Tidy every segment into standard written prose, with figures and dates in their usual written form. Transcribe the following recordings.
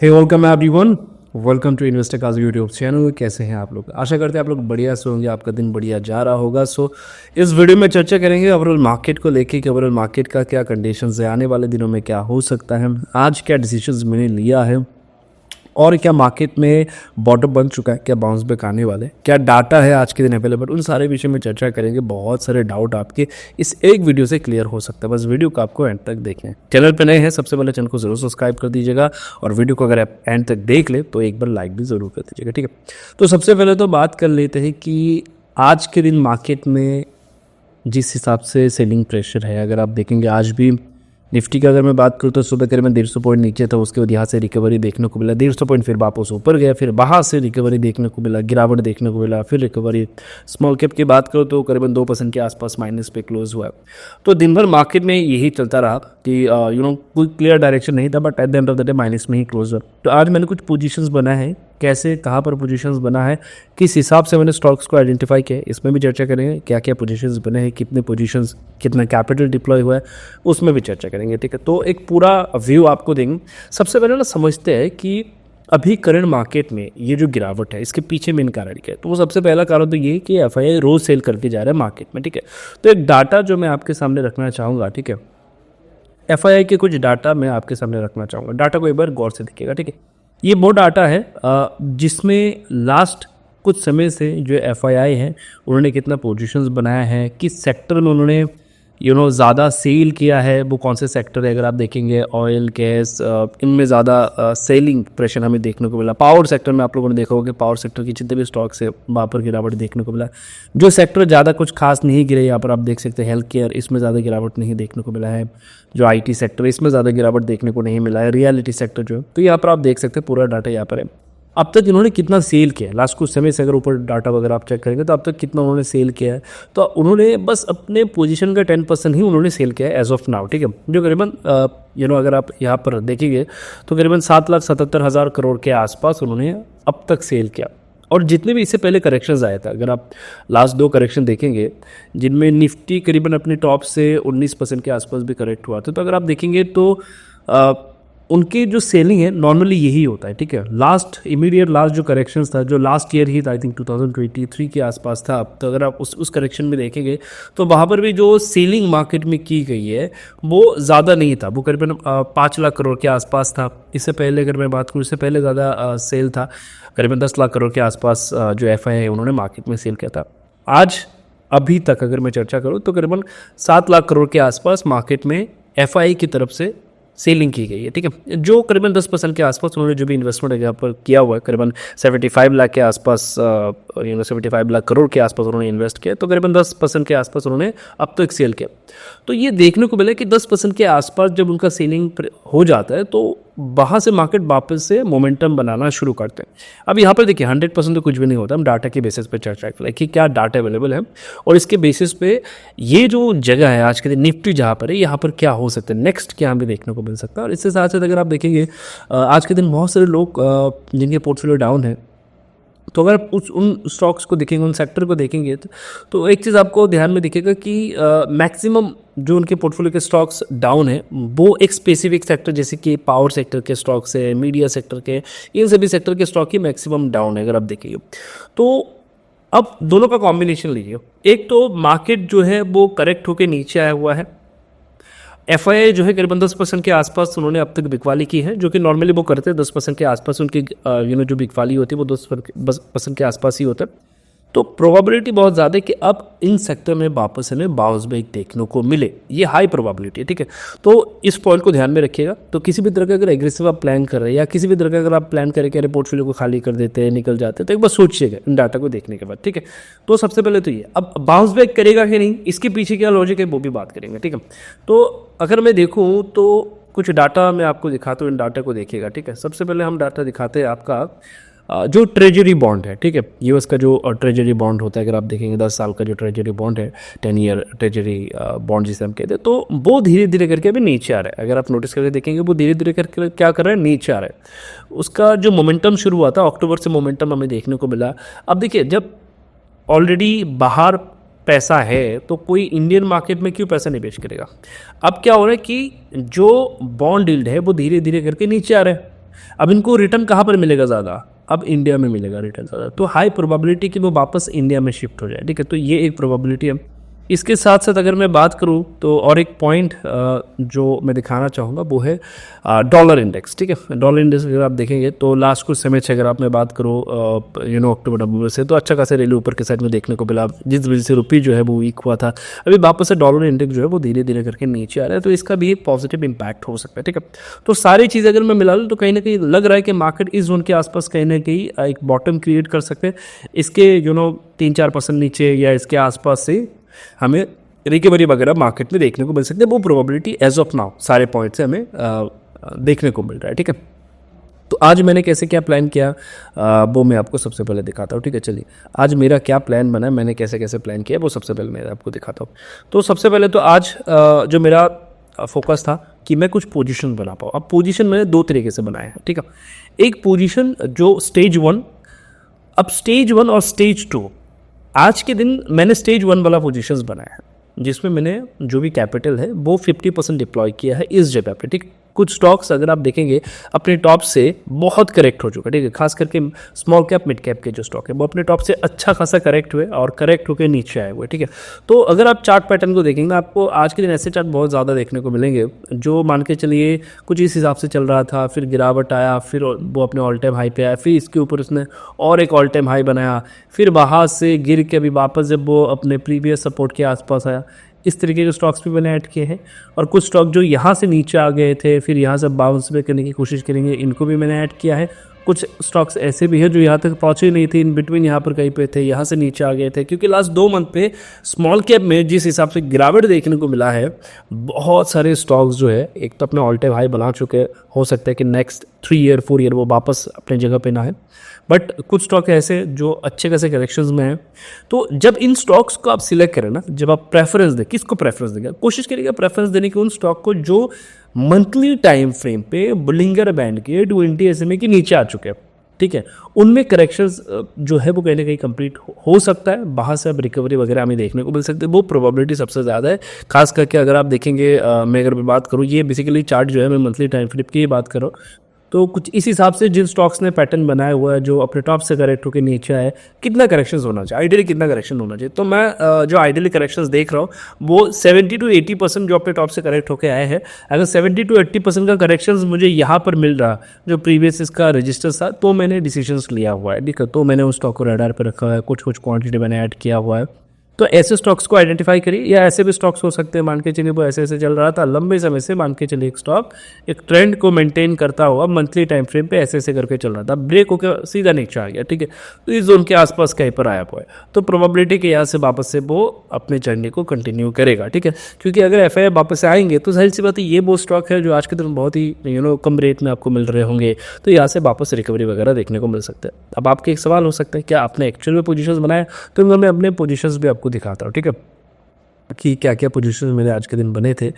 Hey welcome everyone, welcome to investor काज YouTube channel. कैसे हैं आप लोग? आशा करते हैं आप लोग बढ़िया से होंगे, आपका दिन बढ़िया जा रहा होगा। इस वीडियो में चर्चा करेंगे ओवरऑल मार्केट को लेके कि ओवरऑल मार्केट का क्या कंडीशंस है, आने वाले दिनों में क्या हो सकता है, आज क्या डिसीजंस मैंने लिया है और क्या मार्केट में बॉटम बन चुका है, क्या बाउंस बैक आने वाले, क्या डाटा है आज के दिन अवेलेबल, उन सारे विषय में चर्चा करेंगे। बहुत सारे डाउट आपके इस एक वीडियो से क्लियर हो सकता है, बस वीडियो को आपको एंड तक देखें। चैनल पे नए हैं सबसे पहले चैनल को जरूर सब्सक्राइब कर दीजिएगा और वीडियो को अगर आप एंड तक देख ले तो एक बार लाइक भी जरूर कर दीजिएगा, ठीक है। तो सबसे पहले तो बात कर लेते हैं कि आज के दिन मार्केट में जिस हिसाब से सेलिंग प्रेशर है, अगर आप देखेंगे आज भी निफ्टी का अगर मैं बात करूँ तो सुबह करीबन 150 पॉइंट नीचे था, उसके बाद यहाँ से रिकवरी देखने को मिला, 150 पॉइंट फिर वापस ऊपर गया, फिर वहाँ से रिकवरी देखने को मिला, गिरावट देखने को मिला, फिर रिकवरी। स्मॉल कैप की बात करो तो करीबन 2% के आसपास माइनस पे क्लोज हुआ। तो दिन भर मार्केट में यही चलता रहा कि कोई क्लियर डायरेक्शन नहीं था, but at the end of the day minus में ही क्लोज हुआ। तो आज मैंने कुछ पोजीशंस बना है, कैसे कहाँ पर पोजीशंस बना है, किस हिसाब से मैंने स्टॉक्स को आइडेंटिफाई किया, इसमें भी चर्चा करेंगे। क्या क्या पोजीशंस बने हैं, कितने पोजीशंस, कितना कैपिटल डिप्लॉय हुआ है, उसमें भी चर्चा करेंगे, ठीक है। तो एक पूरा व्यू आपको देंगे। सबसे पहले ना समझते हैं कि अभी करंट मार्केट में ये जो गिरावट है इसके पीछे मेन कारण क्या है। तो वो सबसे पहला कारण तो ये कि एफआईआई रोज सेल करके जा रहा है मार्केट में, ठीक है। तो एक डाटा जो मैं आपके सामने रखना चाहूँगा, ठीक है, एफआईआई के कुछ डाटा मैं आपके सामने रखना चाहूँगा। डाटा को एक बार गौर से देखिएगा, ठीक है। ये वो डाटा है जिसमें लास्ट कुछ समय से जो एफआईआई है उन्होंने कितना पोजीशंस बनाया है, किस सेक्टर में उन्होंने ज़्यादा सेल किया है, वो कौन से सेक्टर है। अगर आप देखेंगे ऑयल, गैस, इनमें ज़्यादा सेलिंग प्रेशर हमें देखने को मिला। पावर सेक्टर में आप लोगों ने देखा होगा कि पावर सेक्टर की जितने भी स्टॉक्स है वहाँ पर गिरावट देखने को मिला। जो सेक्टर ज़्यादा कुछ खास नहीं गिरे, यहाँ पर आप देख सकते हैं हेल्थ केयर, इसमें ज़्यादा गिरावट नहीं देखने को मिला है। जो आईटी सेक्टर, इसमें ज़्यादा गिरावट देखने को नहीं मिला है। रियलिटी सेक्टर जो है, तो यहाँ पर आप देख सकते हैं पूरा डाटा यहाँ पर है। अब तक इन्होंने कितना सेल किया है, लास्ट कुछ समय से अगर ऊपर डाटा वगैरह आप चेक करेंगे तो अब तक कितना उन्होंने सेल किया है। तो उन्होंने बस अपने पोजीशन का 10% ही उन्होंने सेल किया है एज ऑफ नाउ, ठीक है। जो करीबन अगर आप यहाँ पर देखेंगे तो करीबन 7,77,000 करोड़ के आसपास उन्होंने अब तक सेल किया। और जितने भी इससे पहले करेक्शंस आया था, अगर आप लास्ट 2 करेक्शन देखेंगे जिनमें निफ्टी करीबन अपने टॉप से 19% के आसपास भी करेक्ट हुआ था, तो अगर आप देखेंगे तो उनकी जो सेलिंग है नॉर्मली यही होता है, ठीक है। इमीडिएट लास्ट जो करेक्शंस था, जो लास्ट ईयर ही था, आई थिंक 2023 के आसपास था। तो अगर आप उस करेक्शन में देखेंगे तो वहाँ पर भी जो सेलिंग मार्केट में की गई है वो ज़्यादा नहीं था, वो करीबन 5 लाख करोड़ के आसपास था। इससे पहले अगर मैं बात करूँ, इससे पहले ज़्यादा सेल था, करीबन 10 लाख करोड़ के आसपास जो एफआईआई उन्होंने मार्केट में सेल किया था। आज अभी तक अगर मैं चर्चा करूँ तो करीबन 7 लाख करोड़ के आसपास मार्केट में एफआईआई की तरफ से सेलिंग की गई है, ठीक है। जो करीबन 10% के आसपास उन्होंने जो भी इन्वेस्टमेंट यहाँ पर किया हुआ है, करीबन 75 लाख के आसपास 75 लाख करोड़ के आसपास उन्होंने इन्वेस्ट किया, तो करीबन 10% के आसपास उन्होंने अब तक सेल किया। तो ये देखने को मिला कि 10% के आसपास जब उनका सेलिंग हो जाता है तो वहाँ से मार्केट वापस से मोमेंटम बनाना शुरू करते हैं। अब यहाँ पर देखिए 100% तो कुछ भी नहीं होता, हम डाटा के बेसिस पे चर्चा करें कि क्या डाटा अवेलेबल है और इसके बेसिस पे ये जो जगह है आज के दिन निफ्टी जहाँ पर है, यहाँ पर क्या हो सकता है, नेक्स्ट क्या हमें देखने को मिल सकता है। और इसके साथ साथ अगर आप देखेंगे आज के दिन बहुत सारे लोग जिनके पोर्टफोलियो डाउन है, तो अगर उन स्टॉक्स को देखेंगे, उन सेक्टर को देखेंगे तो एक चीज़ आपको ध्यान में दिखेगा कि मैक्सिमम जो उनके पोर्टफोलियो के स्टॉक्स डाउन है वो एक स्पेसिफिक सेक्टर जैसे कि पावर सेक्टर के स्टॉक्स है, मीडिया सेक्टर के, इन सभी सेक्टर के स्टॉक ही मैक्सिमम डाउन है अगर आप देखेंगे। तो अब दोनों का कॉम्बिनेशन लीजिए। एक तो मार्केट जो है वो करेक्ट होकर नीचे आया हुआ है, एफआईआई जो है करीबन 10% के आसपास उन्होंने अब तक बिकवाली की है, जो कि नॉर्मली वो करते हैं 10% के आसपास उनकी जो बिकवाली होती है वो 10% के आसपास ही होता है। तो प्रोबेबिलिटी बहुत ज़्यादा है कि अब इन सेक्टर में वापस हमें बाउंस बैक देखने को मिले, ये हाई प्रोबेबिलिटी है, ठीक है। तो इस पॉइंट को ध्यान में रखिएगा। तो किसी भी तरह का अगर एग्रेसिव आप प्लान कर रहे हैं या किसी भी तरह का अगर आप प्लान करें कि अरे पोर्टफोलियो को खाली कर देते हैं, निकल जाते हैं, तो एक बार सोचिएगा इन डाटा को देखने के बाद, ठीक है। तो सबसे पहले तो ये, अब बाउंस बैक करेगा कि नहीं, इसके पीछे क्या लॉजिक है वो भी बात करेंगे, ठीक है। तो अगर मैं देखूँ तो कुछ डाटा मैं आपको दिखाता हूँ, इन डाटा को देखिएगा, ठीक है। सबसे पहले हम डाटा दिखाते हैं आपका जो ट्रेजरी बॉन्ड है, ठीक है। यूएस का जो ट्रेजरी बॉन्ड होता है, अगर आप देखेंगे 10 साल का जो ट्रेजरी बॉन्ड है, 10 ईयर ट्रेजरी बॉन्ड जिसे हम कहते हैं, तो वो धीरे धीरे करके अभी नीचे आ रहा है। अगर आप नोटिस करके देखेंगे वो धीरे धीरे करके क्या कर रहा है, नीचे आ रहा है। उसका जो मोमेंटम शुरू हुआ था अक्टूबर से, मोमेंटम हमें देखने को मिला। अब देखिए जब ऑलरेडी बाहर पैसा है तो कोई इंडियन मार्केट में क्यों पैसा निवेश करेगा। अब क्या हो रहा है कि जो बॉन्ड यील्ड है वो धीरे धीरे करके नीचे आ रहा है, अब इनको रिटर्न कहाँ पर मिलेगा ज़्यादा, अब इंडिया में मिलेगा रिटर्न ज़्यादा, तो हाई प्रोबेबिलिटी कि वो वापस इंडिया में शिफ्ट हो जाए, ठीक है। तो ये एक प्रोबेबिलिटी है। इसके साथ साथ अगर मैं बात करूँ तो और एक पॉइंट जो मैं दिखाना चाहूँगा वो है डॉलर इंडेक्स, ठीक है। डॉलर इंडेक्स अगर आप देखेंगे तो लास्ट कुछ समय से अगर आप मैं बात करूँ अक्टूबर नवंबर से, तो अच्छा खासा रैली ऊपर के साइड में देखने को मिला, जिस वजह से रुपये जो है वो वीक हुआ था। अभी वापस से डॉलर इंडेक्स जो है वो धीरे धीरे करके नीचे आ रहा है, तो इसका भी एक पॉजिटिव इंपैक्ट हो सकता है, ठीक है। तो सारी चीज़ें अगर मैं मिला लूँ तो कहीं ना कहीं लग रहा है कि मार्केट इस जोन के आसपास कहीं ना कहीं एक बॉटम क्रिएट कर सकते हैं। इसके 3-4% नीचे या इसके आसपास से हमें रिकवरी वगैरह मार्केट में देखने को मिल सकती है। वो प्रोबेबिलिटी एज ऑफ नाउ सारे पॉइंट से हमें देखने को मिल रहा है, ठीक है। तो आज मैंने कैसे क्या प्लान किया वो मैं आपको सबसे पहले दिखाता हूँ, ठीक है। चलिए आज मेरा क्या प्लान बना है, मैंने कैसे कैसे प्लान किया वो सबसे पहले मैं आपको दिखाता हूँ। तो सबसे पहले तो आज जो मेरा फोकस था कि मैं कुछ पोजीशन बना पाऊँ। अब पोजीशन मैंने 2 तरीके से बनाए हैं, ठीक है। एक पोजीशन जो स्टेज 1, अब स्टेज 1 और स्टेज 2, आज के दिन मैंने स्टेज 1 वाला पोजीशंस बनाया है, जिसमें मैंने जो भी कैपिटल है वो 50% डिप्लॉय किया है इस जगह पे, ठीक। कुछ स्टॉक्स अगर आप देखेंगे अपने टॉप से बहुत करेक्ट हो चुका है, ठीक है। खास करके स्मॉल कैप मिड कैप के जो स्टॉक है वो अपने टॉप से अच्छा खासा करेक्ट हुए और करेक्ट होकर नीचे आए हुए, ठीक है। तो अगर आप चार्ट पैटर्न को देखेंगे आपको आज के दिन ऐसे चार्ट बहुत ज़्यादा देखने को मिलेंगे जो मान के चलिए कुछ इस हिसाब से चल रहा था, फिर गिरावट आया, फिर वो अपने ऑल टाइम हाई पे आया, फिर इसके ऊपर उसने और एक ऑल टाइम हाई बनाया, फिर वहाँ से गिर के अभी वापस जब वो अपने प्रीवियस सपोर्ट के आसपास आया। इस तरीके के स्टॉक्स भी मैंने ऐड किए हैं। और कुछ स्टॉक जो यहाँ से नीचे आ गए थे फिर यहाँ से बाउंस बैक करने की कोशिश करेंगे, इनको भी मैंने ऐड किया है। कुछ स्टॉक्स ऐसे भी हैं जो यहाँ तक पहुँचे नहीं थे, इन बिटवीन यहाँ पर कहीं पे थे, यहाँ से नीचे आ गए थे, क्योंकि लास्ट 2 मंथ पे स्मॉल कैप में जिस हिसाब से गिरावट देखने को मिला है, बहुत सारे स्टॉक्स जो है एक तो अपने ऑल टाइम हाई बना चुके, हो सकता है कि नेक्स्ट 3 ईयर 4 ईयर वो वापस अपने जगह पे ना है, बट कुछ स्टॉक ऐसे जो अच्छे खासे करेक्शंस में हैं। तो जब इन स्टॉक्स को आप सिलेक्ट करें ना, जब आप प्रेफरेंस दें, किसको प्रेफरेंस देंगे, कोशिश करिएगा प्रेफरेंस देने की उन स्टॉक को जो मंथली टाइम फ्रेम पे बुलिंगर बैंड के 20 SMA के नीचे आ चुके हैं, ठीक है। उनमें करेक्शंस जो है वो कहीं ना कहीं कंप्लीट हो सकता है, बाहर से अब रिकवरी वगैरह हमें देखने को मिल सकती है, वो प्रोबेबिलिटी सबसे ज़्यादा है। खास करके अगर आप देखेंगे मैं अगर बात करूँ, ये बेसिकली चार्ट जो है मैं मंथली टाइम फ्रेम की बात कर रहा हूँ, तो कुछ इस हिसाब से जिन स्टॉक्स ने पैटर्न बनाया हुआ है जो अपने टॉप से करेक्ट होकर नीचे आए, कितना करेक्शंस होना चाहिए, आइडियली कितना करेक्शन होना चाहिए। तो मैं जो आइडियली करेक्शंस देख रहा हूँ वो 70 to 80% जो अपने टॉप से करेक्ट होकर आए हैं। अगर 70 to 80% का करेक्शंस मुझे यहाँ पर मिल रहा जो प्रीवियस इसका रजिस्टर था, तो मैंने डिसीजंस लिया हुआ है, ठीक है। तो मैंने उस स्टॉक को रडार पर रखा है, कुछ क्वांटिटी मैंने ऐड किया हुआ है। तो ऐसे स्टॉक्स को आइडेंटिफाई करिए, या ऐसे भी स्टॉक्स हो सकते हैं, मान के चलिए वो ऐसे ऐसे चल रहा था लंबे समय से, मान के चलिए एक स्टॉक एक ट्रेंड को मेंटेन करता हुआ मंथली टाइम फ्रेम पे ऐसे ऐसे करके चल रहा था, ब्रेक होकर सीधा नीचे आ गया, ठीक है। तो इस जोन के आसपास कहीं पर आया हुआ है, तो प्रोबेबिलिटी कि यहाँ से वापस से वो अपने जर्नी को कंटिन्यू करेगा, ठीक है। क्योंकि अगर FI वापस से आएंगे तो जाहिर सी बात है ये वो स्टॉक है जो आज के दिन बहुत ही कम रेट में आपको मिल रहे होंगे, तो यहाँ से वापस रिकवरी वगैरह देखने को मिल सकता है। अब आपके एक सवाल हो सकता है क्या आपने एक्चुअल में पोजीशंस बनाया, तो मैं अपने पोजीशंस भी आपको दिखाता हूँ, ठीक है, कि क्या क्या पोजीशंस मेरे आज के दिन बने थे।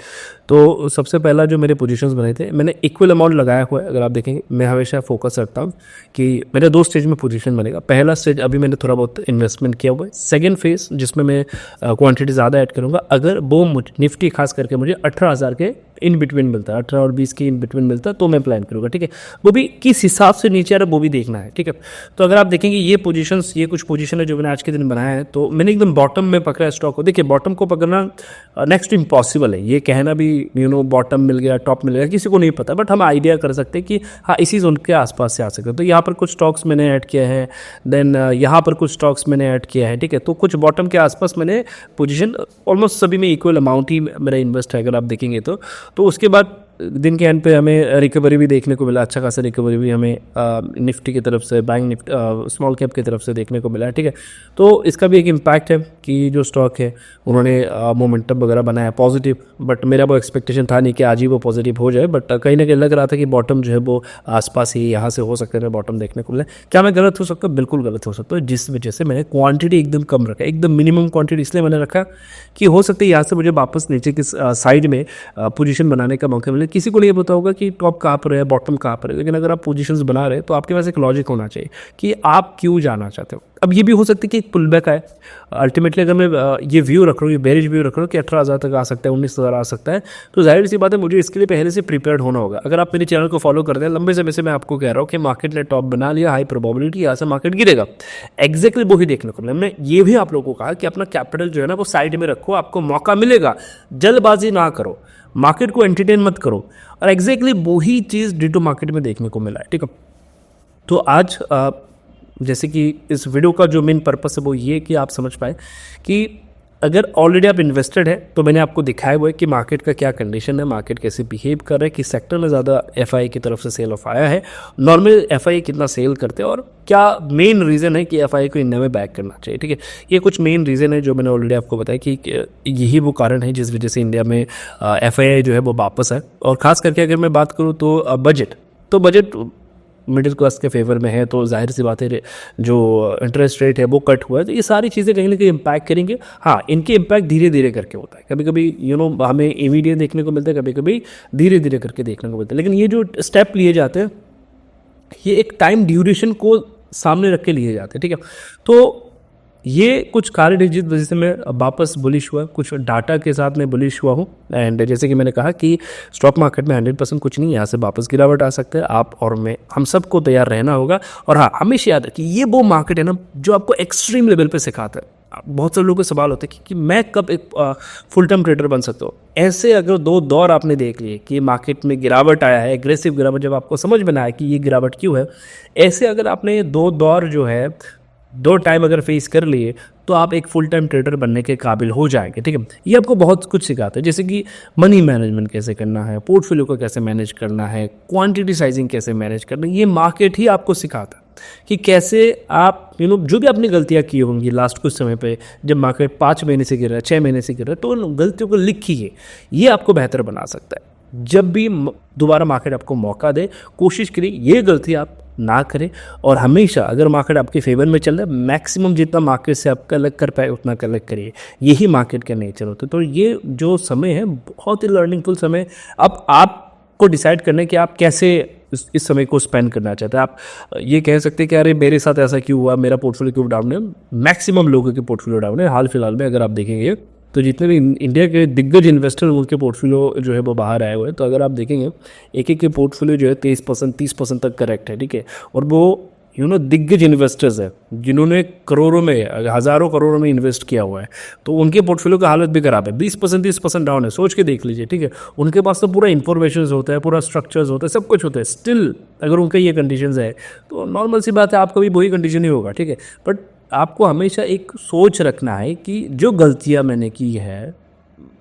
तो सबसे पहला जो मेरे पोजीशंस बने थे, मैंने इक्वल अमाउंट लगाया हुआ है। अगर आप देखेंगे मैं हमेशा फोकस रखता हूँ कि मेरे 2 स्टेज में पोजीशन बनेगा। पहला स्टेज अभी मैंने थोड़ा बहुत इन्वेस्टमेंट किया हुआ है, सेकंड फेज जिसमें मैं क्वांटिटी ज़्यादा ऐड करूँगा। अगर वो निफ्टी खास करके मुझे 18,000 के इन बिटवीन मिलता है, 18 और 20 के इन बिटवीन मिलता है, तो मैं प्लान करूँगा, ठीक है। वो भी किस हिसाब से नीचे आ रहा है वो भी देखना है, ठीक है। तो अगर आप देखेंगे ये पोजीशंस, ये कुछ पोजीशन है जो मैंने आज के दिन बनाया है, तो मैंने एकदम बॉटम में पकड़ा है स्टॉक को। देखिए बॉटम को पकड़ना नेक्स्ट इम्पॉसिबल है, ये कहना भी बॉटम मिल गया टॉप मिल गया किसी को नहीं पता, बट हम आइडिया कर सकते हैं कि हाँ इसी जोन के आसपास से आ सकते हैं। तो यहाँ पर कुछ स्टॉक्स मैंने ऐड किया है, देन यहाँ पर कुछ स्टॉक्स मैंने ऐड किया है, ठीक है। तो कुछ बॉटम के आसपास मैंने पोजीशन ऑलमोस्ट सभी में इक्वल अमाउंट ही मेरा इन्वेस्ट है अगर आप देखेंगे तो उसके बाद दिन के एंड पे हमें रिकवरी भी देखने को मिला, अच्छा खासा रिकवरी भी हमें निफ्टी की तरफ से, बैंक निफ्टी स्मॉल कैप की तरफ से देखने को मिला है, ठीक है। तो इसका भी एक इम्पैक्ट है कि जो स्टॉक है उन्होंने मोमेंटम वगैरह बनाया पॉजिटिव, बट मेरा वो एक्सपेक्टेशन था नहीं कि आज ही वो पॉजिटिव हो जाए, बट कहीं ना कहीं लग रहा था कि बॉटम जो है वो आसपास ही यहाँ से हो सकता है बॉटम देखने को मिला। क्या मैं गलत हो सकता हूँ? बिल्कुल गलत हो सकता है, जिस वजह से मैंने क्वांटिटी एकदम कम रखा, एकदम मिनिमम क्वांटिटी इसलिए मैंने रखा कि हो सकता है यहाँ से मुझे वापस नीचे की साइड में पोजीशन बनाने का मौका मिले, है, किसी को नहीं पता होगा कि टॉप कहाँ पर है, बॉटम कहाँ पर है, लेकिन अगर आप पोजीशंस बना रहे हैं तो आपके पास एक लॉजिक होना चाहिए कि आप क्यों जाना चाहते हो। अब ये भी हो सकता है कि एक पुल बैक आए, अल्टीमेटली अगर मैं ये व्यू रख रहा हूँ, ये बेरिश व्यू रख रहा हूँ कि 18,000 तक आ सकता है, 19,000 आ सकता है, तो जाहिर सी बात है मुझे इसके लिए पहले से प्रिपेयर्ड होना होगा। अगर आप मेरे चैनल को फॉलो करते हैं लंबे समय से, मैं आपको कह रहा हूँ कि मार्केट ने टॉप बना लिया, हाई प्रोबेबिलिटी यहाँ से मार्केट गिरेगा, एग्जैक्टली वही देखने को मिला। हमने ये भी आप लोगों को कहा कि अपना कैपिटल जो है ना वो साइड में रखो, आपको मौका मिलेगा, जल्दबाजी ना करो, मार्केट को एंटरटेन मत करो, और एग्जैक्टली वही चीज़ डिटो मार्केट में देखने को मिला है। ठीक है, तो आज जैसे कि इस वीडियो का जो मेन पर्पस है वो ये कि आप समझ पाए कि अगर ऑलरेडी आप इन्वेस्टेड है तो मैंने आपको दिखाया हुआ है कि मार्केट का क्या कंडीशन है, मार्केट कैसे बिहेव कर रहा है, किस सेक्टर में ज़्यादा एफआई की तरफ से सेल ऑफ आया है, नॉर्मल एफआई कितना सेल करते हैं, और क्या मेन रीज़न है कि एफआई को इंडिया में बैक करना चाहिए। ठीक है, ये कुछ मेन रीज़न है जो मैंने ऑलरेडी आपको बताया कि यही वो कारण है जिस वजह से इंडिया में एफआई जो है वो वापस है। और ख़ास करके अगर मैं बात करूँ तो बजट मिडिल क्लास के फेवर में है, तो जाहिर सी बात है जो इंटरेस्ट रेट है वो कट हुआ है, तो ये सारी चीज़ें कहीं ना कहीं इम्पैक्ट करेंगे। हाँ, इनके इम्पैक्ट धीरे धीरे करके होता है, कभी कभी हमें इमीडिएट देखने को मिलता है, कभी कभी धीरे धीरे करके देखने को मिलता है, लेकिन ये जो स्टेप लिए जाते हैं ये एक टाइम ड्यूरेशन को सामने रख के लिए जाते हैं। ठीक है, तो ये कुछ कारण है जिस वजह से मैं वापस बुलिश हुआ, कुछ डाटा के साथ मैं बुलिश हुआ हूँ। एंड जैसे कि मैंने कहा कि स्टॉक मार्केट में 100% कुछ नहीं है, यहाँ से वापस गिरावट आ सकता है, आप और मैं, हम सबको तैयार रहना होगा। और हाँ, हमेशा याद रखिए ये वो मार्केट है ना जो आपको एक्सट्रीम लेवल पे सिखाता है। बहुत सारे लोगों के सवाल होते हैं कि मैं कब एक फुल टाइम ट्रेडर बन सकता हूँ। ऐसे अगर 2 दौर आपने देख लिए कि मार्केट में गिरावट आया है, एग्रेसिव गिरावट, जब आपको समझ में आया कि ये गिरावट क्यों है, ऐसे अगर आपने 2 दौर जो है 2 टाइम अगर फेस कर लिए तो आप एक फुल टाइम ट्रेडर बनने के काबिल हो जाएंगे। ठीक है, ये आपको बहुत कुछ सिखाता है, जैसे कि मनी मैनेजमेंट कैसे करना है, पोर्टफोलियो को कैसे मैनेज करना है, क्वांटिटी साइजिंग कैसे मैनेज करना है, ये मार्केट ही आपको सिखाता है कि कैसे आप जो भी आपने गलतियां की होंगी लास्ट कुछ समय पे, जब मार्केट 5 महीने से गिर रहा है, 6 महीने से गिर रहा है, तो उन गलतियों को लिखिए, ये आपको बेहतर बना सकता है। जब भी दोबारा मार्केट आपको मौका दे, कोशिश करिए ये गलती आप ना करें, और हमेशा अगर मार्केट आपके फेवर में चल रहा है, मैक्सिमम जितना मार्केट से आप कलेक्ट कर पाए उतना कलेक्ट करिए, यही मार्केट का नेचर होता है। तो ये जो समय है बहुत ही लर्निंगफुल समय। अब आपको डिसाइड करना है कि आप कैसे इस समय को स्पेंड करना चाहते हैं। आप ये कह सकते हैं कि अरे मेरे साथ ऐसा क्यों हुआ, मेरा पोर्टफोलियो क्यों डाउन है। मैक्सिमम लोगों के पोर्टफोलियो डाउन है हाल फिलहाल में। अगर आप देखेंगे तो जितने भी इंडिया के दिग्गज इन्वेस्टर उनके पोर्टफोलियो जो है वो बाहर आए हुए हैं, तो अगर आप देखेंगे एक एक के पोर्टफोलियो जो है 23% 30% तक करेक्ट है। ठीक है, और वो दिग्गज इन्वेस्टर्स है जिन्होंने करोड़ों में, हज़ारों करोड़ों में इन्वेस्ट किया हुआ है, तो उनके पोर्टफोलियो का हालत भी खराब है, 20% 30% डाउन है। सोच के देख लीजिए। ठीक है, उनके पास तो पूरा इन्फॉर्मेशन होता है, पूरा स्ट्रक्चर्स होता है, सब कुछ होता है, स्टिल अगर उनका ये कंडीशन है तो नॉर्मल सी बात है आपका भी वही कंडीशन ही होगा। ठीक है, बट आपको हमेशा एक सोच रखना है कि जो गलतियां मैंने की है,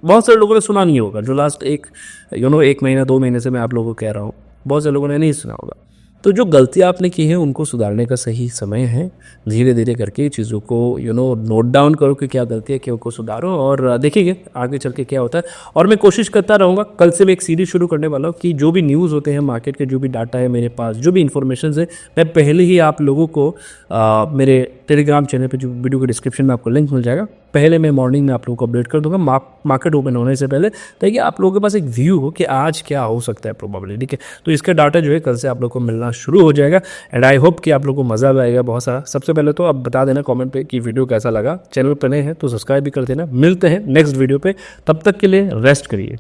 बहुत सारे लोगों ने सुना नहीं होगा, जो लास्ट एक 1 महीना 2 महीने से मैं आप लोगों को कह रहा हूँ, बहुत सारे लोगों ने नहीं सुना होगा। तो जो गलतियां आपने की हैं उनको सुधारने का सही समय है। धीरे धीरे करके चीज़ों को नोट डाउन करो कि क्या गलती है, क्या को सुधारो, और देखिए आगे चल के क्या होता है। और मैं कोशिश करता रहूँगा, कल से मैं एक सीरीज शुरू करने वाला हूँ कि जो भी न्यूज़ होते हैं मार्केट के, जो भी डाटा है मेरे पास, जो भी इन्फॉर्मेशन है, मैं पहले ही आप लोगों को मेरे टेलीग्राम चैनल पर, जो वीडियो के डिस्क्रिप्शन में आपको लिंक मिल जाएगा, पहले मैं मॉर्निंग में आप लोगों को अपडेट कर दूंगा मार्केट ओपन होने से पहले, ताकि आप लोगों के पास एक व्यू हो कि आज क्या हो सकता है प्रोबेबिलिटी। ठीक है, तो इसका डाटा जो है कल से आप लोगों को मिलना शुरू हो जाएगा। एंड आई होप कि आप लोगों को मज़ा आएगा बहुत सारा। सबसे पहले तो आप बता देना कमेंट पे कि वीडियो कैसा लगा। चैनल पर नए हैं तो सब्सक्राइब भी कर देना। मिलते हैं नेक्स्ट वीडियो पे, तब तक के लिए रेस्ट करिए।